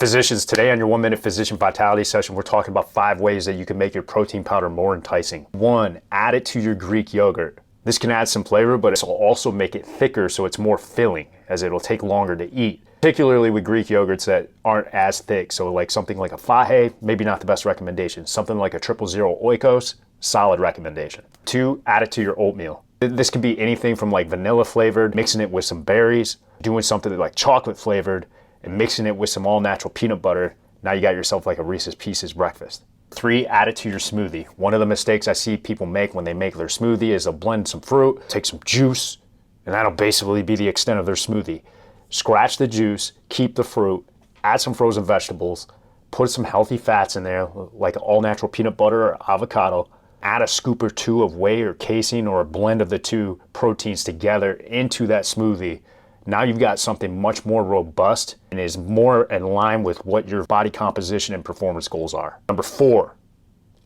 Physicians, today on your 1 minute physician vitality session, we're talking about 5 ways that you can make your protein powder more enticing. 1, add it to your Greek yogurt. This can add some flavor, but it will also make it thicker so it's more filling, as it'll take longer to eat. Particularly with Greek yogurts that aren't as thick, so like something like a Fahe, maybe not the best recommendation. Something like a 000 Oikos, solid recommendation. 2, add it to your oatmeal. This can be anything from like vanilla flavored, mixing it with some berries, doing something like chocolate flavored, and mixing it with some all-natural peanut butter. Now you got yourself like a Reese's Pieces breakfast. 3, add it to your smoothie. One of the mistakes I see people make when they make their smoothie is they'll blend some fruit, take some juice, and that'll basically be the extent of their smoothie. Scratch the juice, keep the fruit, add some frozen vegetables, put some healthy fats in there, like all-natural peanut butter or avocado, add a scoop or 2 of whey or casein or a blend of the 2 proteins together into that smoothie. Now you've got something much more robust and is more in line with what your body composition and performance goals are. Number 4,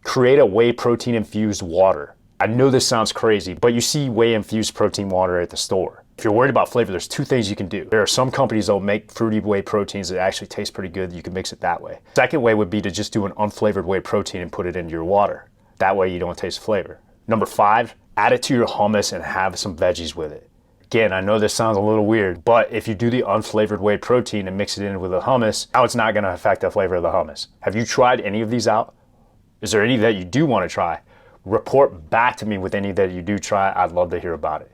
create a whey protein infused water. I know this sounds crazy, but you see whey infused protein water at the store. If you're worried about flavor, there's 2 things you can do. There are some companies that will make fruity whey proteins that actually taste pretty good. You can mix it that way. Second way would be to just do an unflavored whey protein and put it into your water. That way you don't taste flavor. Number 5, add it to your hummus and have some veggies with it. Again, I know this sounds a little weird, but if you do the unflavored whey protein and mix it in with the hummus, now it's not going to affect the flavor of the hummus. Have you tried any of these out? Is there any that you do want to try? Report back to me with any that you do try. I'd love to hear about it.